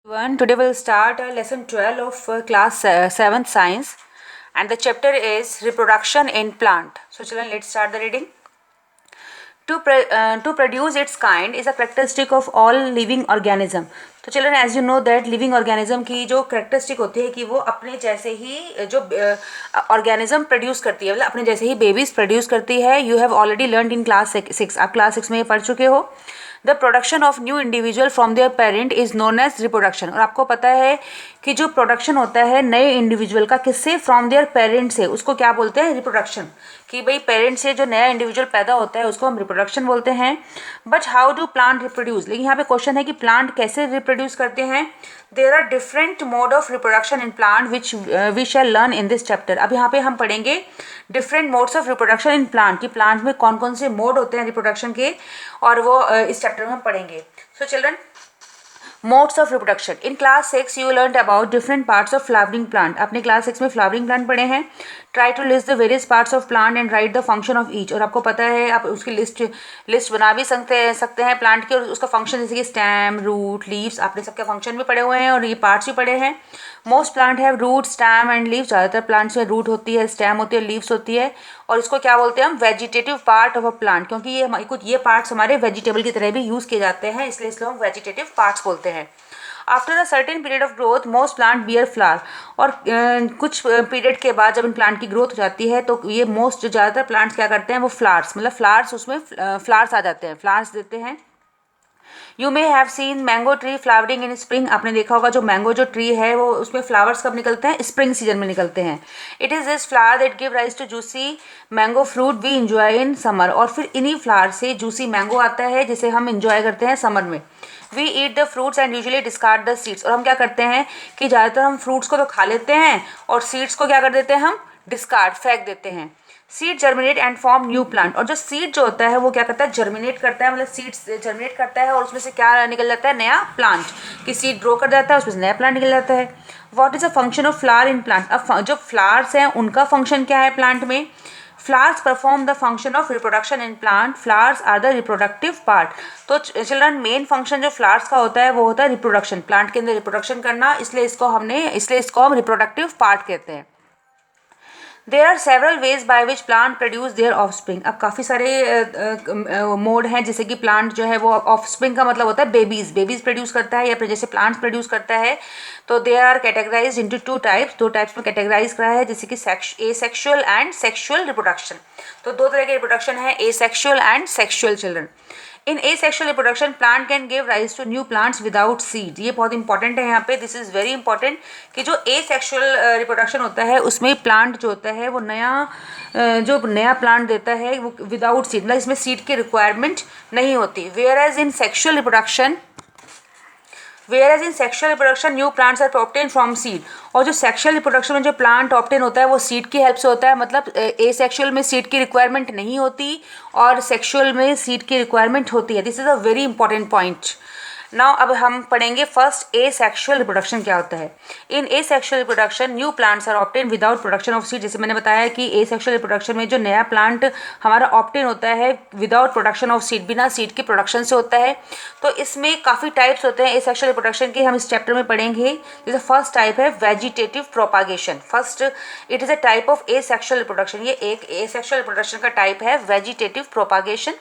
Today we'll start lesson 12 of class 7th science, and the chapter is reproduction in plant. So children, let's start the reading. To produce its kind is a characteristic of all living organism. तो children, as you know that living organism की जो characteristic होती है कि वो अपने जैसे ही जो organism produce करती है, मतलब अपने जैसे ही babies produce करती है. You have already learned in class 6. आप class 6 में ये पढ़ चुके हो. The production of new individual from their parent is known as reproduction. और आपको पता है कि जो प्रोडक्शन होता है नए इंडिविजुअल का किससे, फ्रॉम देयर पेरेंट से, उसको क्या बोलते हैं, रिप्रोडक्शन. कि भाई पेरेंट से जो नया इंडिविजुअल पैदा होता है उसको हम रिप्रोडक्शन बोलते हैं. But how do plant reproduce, लेकिन यहाँ पे क्वेश्चन है कि प्लांट कैसे रिप्रोड्यूस करते हैं. There are different mode of reproduction in plant which we shall learn in this chapter. अब यहाँ पे हम पढ़ेंगे different modes of reproduction in plant, कि प्लांट में कौन कौन से मोड होते हैं रिप्रोडक्शन के, और वो इस चैप्टर में हम पढ़ेंगे. So children, modes of reproduction. In class 6 you learn about different parts of flowering plant. अपने क्लास 6 में फ्लावरिंग प्लांट पढ़े हैं. Try to list the various parts of plant and write the function of each. और आपको पता है आप उसकी लिस्ट बना भी सकते हैं प्लांट के, और उसका फंक्शन जैसे कि स्टेम, रूट, लीव्स, आपने सबके फंक्शन भी पढ़े हुए हैं और ये पार्ट्स भी पढ़े हैं. Most plant have root, stem and leaves. ज़्यादातर प्लांट्स में रूट होती है, स्टेम होती है, लीव्स होती है. और इसको क्या बोलते हैं हम, vegetative part of a plant, क्योंकि ये हमारे कुछ ये पार्ट्स हमारे वेजिटेबल की तरह भी यूज़ किए जाते हैं, इसलिए इसको हम वेजिटेटिव पार्ट्स बोलते हैं. After a certain period of growth most plant bear flower. और कुछ पीरियड के बाद जब इन प्लांट की ग्रोथ हो जाती है तो ये मोस्ट ज़्यादातर प्लांट्स क्या करते हैं, वो फ्लावर्स, मतलब फ्लावर्स, उसमें फ्लावर्स आ जाते हैं, फ्लावर्स देते हैं. You may have seen mango tree flowering in spring. आपने देखा होगा जो मैंगो जो ट्री है वो उसमें फ्लावर्स कब निकलते हैं, स्प्रिंग सीजन में निकलते हैं. It is this flower that give rise to juicy mango fruit we enjoy in summer. और फिर इन्हीं फ्लावर से जूसी मैंगो आता है जिसे हम इंजॉय करते हैं समर में. We eat the fruits and usually discard the seeds. और हम क्या करते हैं कि ज़्यादातर हम फ्रूट्स को तो खा लेते हैं और सीड्स को क्या कर देते हैं, हम डिस्कार्ड, फेंक देते हैं. Seed germinate and form new plant. और जो सीड जो होता है वो क्या करता है, जर्मिनेट करता है, मतलब सीड जर्मिनेट करता है और उसमें से क्या निकल जाता है, नया प्लांट. कि सीड ग्रो कर जाता है, उसमें से नया प्लांट निकल जाता है. What is a function of flower in plant. अब जो फ्लावर्स हैं उनका फंक्शन क्या है प्लांट में. Flowers perform the function of reproduction in plant. Flowers are the reproductive part. तो चिल्ड्रन, मेन फंक्शन जो फ्लावर्स का होता है वो होता है रिप्रोडक्शन, प्लांट के अंदर रिप्रोडक्शन करना, इसलिए इसको हम रिप्रोडक्टिव पार्ट कहते हैं. There are several ways by which plant produce their offspring. अब काफ़ी सारे मोड हैं, जैसे कि प्लांट जो है वो ऑफस्प्रिंग का मतलब होता है बेबीज प्रोड्यूस करता है, या फिर जैसे प्लांट्स प्रोड्यूस करता है. तो दे आर कैटेगराइज इंटू दो टाइप्स में कैटेगराइज करा है, जैसे कि एसेक्सुअल एंड सेक्सुअल रिप्रोडक्शन. तो दो तरह के रिप्रोडक्शन है, asexual and sexual. Children, in asexual reproduction plant can give rise to new plants without seed. ये बहुत इंपॉर्टेंट है यहाँ पे, दिस इज वेरी इंपॉर्टेंट, कि जो एसेक्सुअल रिप्रोडक्शन होता है उसमें प्लांट जो होता है वो जो नया प्लांट देता है वो विदाउट सीड, मतलब इसमें सीड की रिक्वायरमेंट नहीं होती. Whereas in sexual reproduction new plants are obtain from seed. और जो सेक्शुअल रिप्रोडक्शन में जो प्लांट ऑब्टेन होता है वो सीड की हेल्प से होता है, मतलब एसेक्सुअल में सीड की रिक्वायरमेंट नहीं होती और सेक्शुअल में सीड की रिक्वायरमेंट होती है. This is a very important point. Now अब हम पढ़ेंगे फर्स्ट एसेक्सुअल रिप्रोडक्शन क्या होता है. In asexual reproduction new plants are obtain without production of seed. जैसे मैंने बताया कि एसेक्सुअल रिप्रोडक्शन में जो नया प्लांट हमारा ऑब्टेन होता है विदाउट प्रोडक्शन ऑफ सीड, बिना सीड के प्रोडक्शन से होता है. तो इसमें काफ़ी टाइप्स होते हैं एसेक्सुअल रिप्रोडक्शन के, हम इस चैप्टर में पढ़ेंगे. जैसे फर्स्ट टाइप है vegetative propagation. First it is a type of asexual reproduction. ये एक एसेक्सुअल रिप्रोडक्शन का टाइप है वेजिटेटिव प्रोपागेशन.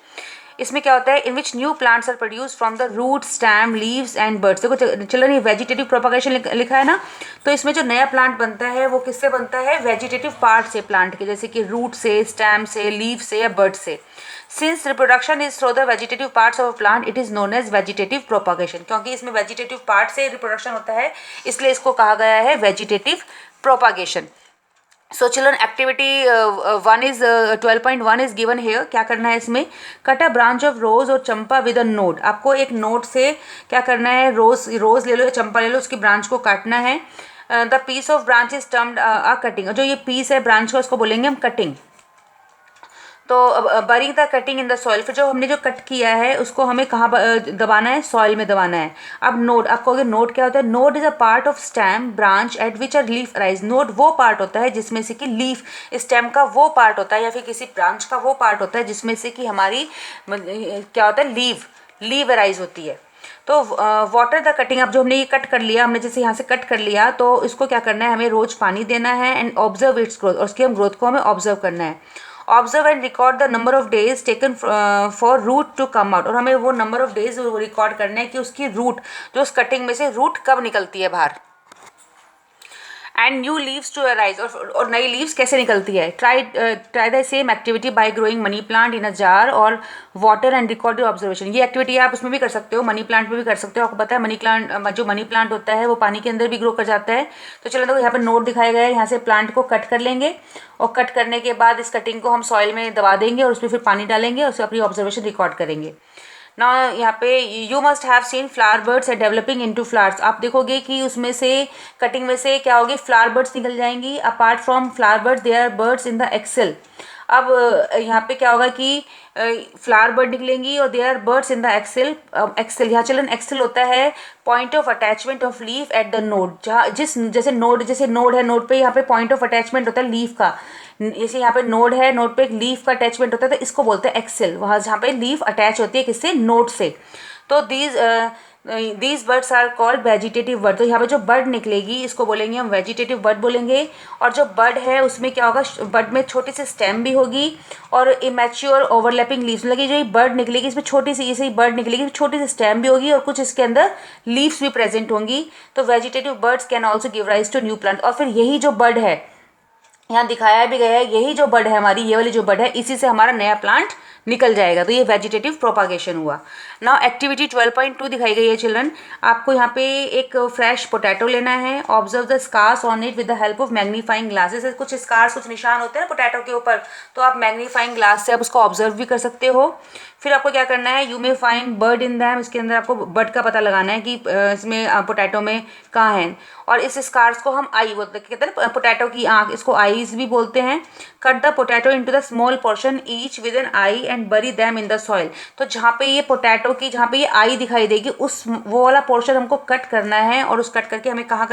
इसमें क्या होता है, in which new plants are produce from the root, stem, leaves and birds. देखो चिल्ड्रन, ये वेजिटेटिव प्रोपागेशन लिखा है ना, तो इसमें जो नया प्लांट बनता है वो किससे बनता है, वेजिटेटिव पार्ट से प्लांट के, जैसे कि रूट से, स्टैम से, लीव से या बर्ड से. Since reproduction is through the vegetative parts of plant it is known as vegetative propagation. क्योंकि इसमें वेजिटेटिव पार्ट से रिप्रोडक्शन होता है इसलिए इसको कहा गया है vegetative propagation. So children, activity 1 is 12.1 is given here. क्या करना है इसमें, कट अ ब्रांच ऑफ रोज और चंपा विद अ नोड. आपको एक नोड से क्या करना है, रोज ले लो या चंपा ले लो, उसकी ब्रांच को काटना है. The piece of branch is termed a cutting. जो ये पीस है ब्रांच का उसको बोलेंगे हम कटिंग. तो burying the cutting in the soil. फिर जो हमने जो कट किया है उसको हमें कहाँ दबाना है, सॉइल में दबाना है. अब नोड, आपको अगर नोड क्या होता है, node is a part of stem branch at which a leaf arise. Node वो पार्ट होता है जिसमें से कि लीफ, स्टेम का वो पार्ट होता है या फिर किसी ब्रांच का वो पार्ट होता है जिसमें से कि हमारी क्या होता है, लीव अराइज होती है. तो तो वाटर द कटिंग, अब जो हमने ये कट कर लिया, हमने जैसे यहाँ से कट कर लिया, तो इसको क्या करना है, हमें रोज पानी देना है एंड ऑब्जर्व इट्स ग्रोथ, और उसकी हम ग्रोथ को हमें ऑब्जर्व करना है। Observe and record the number of days taken for root to come out, और हमें वो नंबर ऑफ डेज रिकॉर्ड करना है कि उसकी रूट, जो उस कटिंग में से रूट कब निकलती है बाहर। And new leaves to arise, और नई लीव्स कैसे निकलती है। Try the same activity by growing money plant in a jar और water and record your observation. ये एक्टिविटी आप उसमें भी कर सकते हो, मनी प्लांट में भी कर सकते हो। आपको पता है मनी प्लांट, जो मनी प्लांट होता है वो पानी के अंदर भी ग्रो कर जाता है। तो चलो देखो यहाँ पर नोट दिखाया गया है, यहाँ से प्लांट को कट कर लेंगे और कट करने के बाद इस कटिंग को हम सॉइल में दबा देंगे और उसमें फिर पानी डालेंगे और उससे अपनी ऑब्जर्वेशन रिकॉर्ड करेंगे। ना यहाँ पे you must have seen flower birds and developing into flowers, आप देखोगे कि उसमें से कटिंग में से क्या होगी, फ्लावर बर्ड्स निकल जाएंगी। Apart from flower buds there are buds in the axil. अब यहाँ पे क्या होगा कि फ्लावर बर्ड निकलेंगी और there are buds in the axil. Axil, यहाँ चलन एक्सेल होता है point of attachment of leaf at the node, जहाँ जैसे नोड है, नोड पे यहाँ पे पॉइंट ऑफ अटैचमेंट होता है लीफ का। जैसे यहाँ पे नोड है, नोड पे एक लीफ का अटैचमेंट होता है, तो इसको बोलते हैं एक्सेल, वहाँ जहाँ पे लीफ अटैच होती है किससे, नोड से। तो these buds are called vegetative bud. तो यहाँ पे जो बर्ड निकलेगी इसको बोलेंगे हम वेजिटेटिव बर्ड बोलेंगे। और जो बर्ड है उसमें क्या होगा, बर्ड में छोटी सी स्टेम भी होगी और इमेच्योर ओवरलैपिंग लीव्स लगी। जो ये बर्ड निकलेगी इसमें छोटी सी, इसे बर्ड निकलेगी छोटी सी स्टेम भी होगी और कुछ इसके अंदर लीव्स भी प्रेजेंट होंगी। तो vegetative buds can also give rise to new plant. और फिर यही जो बर्ड है, यहाँ दिखाया भी गया है, यही जो बर्ड है हमारी, ये वाली जो बर्ड है, इसी से हमारा नया प्लांट निकल जाएगा। तो ये वेजिटेटिव प्रोपागेशन हुआ। नाउ एक्टिविटी 12.2 दिखाई गई है चिल्ड्रन। आपको यहाँ पे एक फ्रेश पोटैटो लेना है। Observe the scars on it with the help of magnifying glasses. कुछ स्कार्स, कुछ निशान होते हैं ना पोटैटो के ऊपर, तो आप मैग्नीफाइंग ग्लास से आप उसको ऑब्जर्व भी कर सकते हो। फिर आपको क्या करना है, you may find bird in them, इसके अंदर आपको बर्ड का पता लगाना है कि इसमें पोटैटो में कहाँ है। और इस स्कार्स को हम आई बोलते हैं, कहते हैं पोटैटो की आँख, इसको आईज भी बोलते हैं। Cut the potato into the small portion each with an eye and bury them in the soil. तो जहाँ पे ये पोटैटो की, जहाँ पे ये आई दिखाई देगी, उस वो वाला पोर्शन हमको कट करना है और उस कट करके हमें कहाँ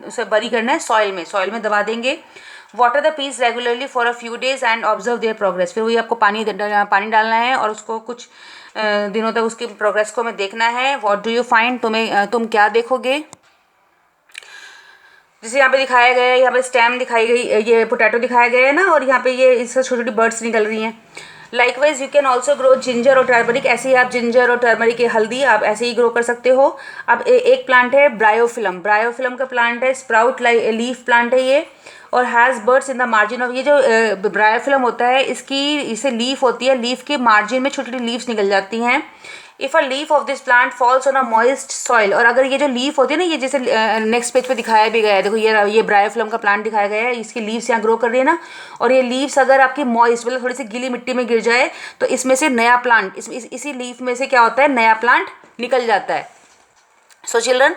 उसे बरी करना है, सॉइल में दबा देंगे। Water the piece regularly for a few days and observe their progress. फिर वही आपको पानी डालना है और उसको कुछ दिनों तक उसकी प्रोग्रेस को हमें देखना है। व्हाट डू यू फाइंड, तुम क्या देखोगे। जैसे यहाँ पे दिखाया गया है, यहाँ पे स्टेम दिखाई गई, ये पोटैटो दिखाया गया है ना, और यहाँ पे ये इससे छोटी छोटी बर्ड्स निकल रही हैं। Likewise you can also grow ginger और टर्मरिक। ऐसे ही आप जिंजर और टर्मरिक की हल्दी आप ऐसे ही ग्रो कर सकते हो। अब एक प्लांट है ब्रायोफिलम, ब्रायोफिलम का प्लांट है, स्प्राउट लीफ प्लांट है ये, और has birds in the margin of. ये जो ब्रायोफिलम होता है इसे लीफ होती है, लीफ के मार्जिन में छोटी छोटी लीव्स निकल जाती हैं। If a leaf of this plant falls on a moist soil, और अगर ये जो लीफ होती है ना, ये जैसे नेक्स्ट पेज पे दिखाया भी गया है, देखो ये ब्रायोफिलम का प्लांट दिखाया गया है, इसकी लीव्स यहाँ ग्रो कर रही है ना, और ये लीव्स अगर आपकी मॉइस्ट मतलब थोड़ी सी गीली मिट्टी में गिर जाए तो इसमें से नया प्लांट, इसी लीफ में से क्या होता है, नया प्लांट निकल जाता है। सो चिल्ड्रन,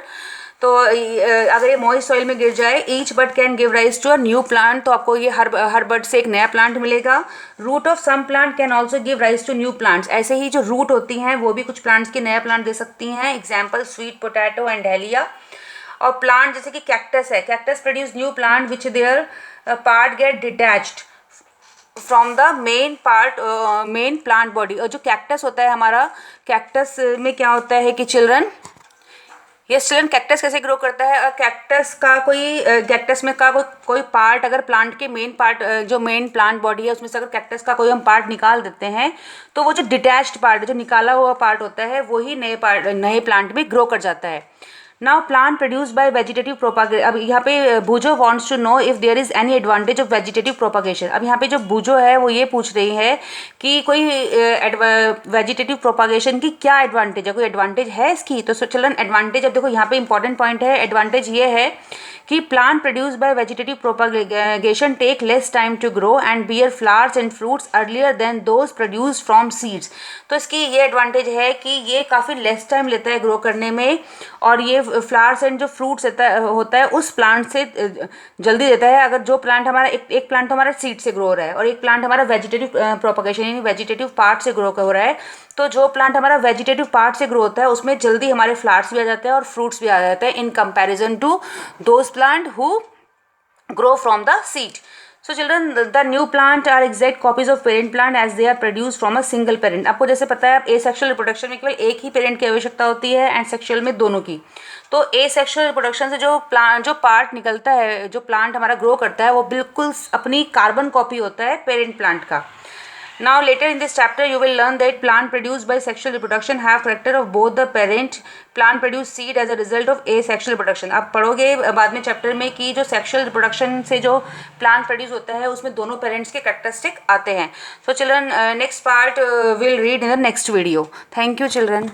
तो अगर ये मॉइस्ट सॉइल में गिर जाए, each bird can give rise to a new plant, तो आपको ये हर बर्ड से एक नया प्लांट मिलेगा। Root of some plant can also give rise to new plants. ऐसे ही जो रूट होती हैं वो भी कुछ प्लांट्स के नया प्लांट दे सकती हैं। Example sweet potato and dahlia. और प्लांट जैसे कि कैक्टस है, cactus produce new plant which their part get detached from the main plant body. और जो कैक्टस होता है हमारा, कैक्टस में क्या होता है कि चिल्ड्रन, ये चिल्ड्रन कैक्टस कैसे ग्रो करता है, और कैक्टस में का कोई पार्ट अगर प्लांट के जो मेन प्लांट बॉडी है उसमें से अगर कैक्टस का कोई हम पार्ट निकाल देते हैं, तो वो जो डिटैच्ड पार्ट, जो निकाला हुआ पार्ट होता है, वही नए प्लांट में ग्रो कर जाता है। Now plant produce by vegetative propagation. अब यहाँ पे Boojho wants to know if there is any advantage of vegetative propagation. अब यहाँ पे जो बूजो है वो ये पूछ रही है कि कोई वेजिटेटिव प्रोपागेशन की क्या एडवांटेज है, कोई एडवांटेज है इसकी। तो चिल्ड्रन एडवांटेज, अब देखो यहाँ पे इंपॉर्टेंट पॉइंट है, एडवांटेज ये है कि plant produce by vegetative propagation take less time to grow and bear flowers and fruits earlier than those produce from seeds. तो इसकी ये एडवांटेज है कि ये काफ़ी लेस टाइम लेता है ग्रो करने में, और ये फ्लावर्स एंड जो फ्रूट्स होता है उस प्लांट से जल्दी देता है। अगर जो प्लांट हमारा एक प्लांट तो हमारा सीड से ग्रो हो रहा है और एक प्लांट हमारा वेजिटेटिव प्रोपगेशन यानी वेजिटेटिव पार्ट से ग्रो हो रहा है, तो जो प्लांट हमारा वेजिटेटिव पार्ट से ग्रो होता है उसमें जल्दी हमारे फ्लावर्स भी आ जाते हैं और फ्रूट्स भी आ जाते हैं in comparison to those plant who grow from the seed. So children the new plant are exact copies of parent plant as they are produce from a single parent. आपको जैसे पता है एसेक्सुअल रिप्रोडक्शन में केवल एक ही parent की आवश्यकता होती है एंड सेक्सुअल में दोनों की। तो एसेक्सुअल रिप्रोडक्शन से जो पार्ट निकलता है, जो प्लांट हमारा ग्रो करता है, वो बिल्कुल अपनी कार्बन कॉपी होता है पेरेंट प्लांट का। Now later in this chapter you will learn that plant produced by sexual reproduction have character of both the parent plant produce seed as a result of asexual reproduction। आप पढ़ोगे बाद में chapter में कि जो sexual reproduction से जो plant produce होता है उसमें दोनों पेरेंट्स के कैरेक्टरिस्टिक आते हैं। So children next part will read in the next video. Thank you children.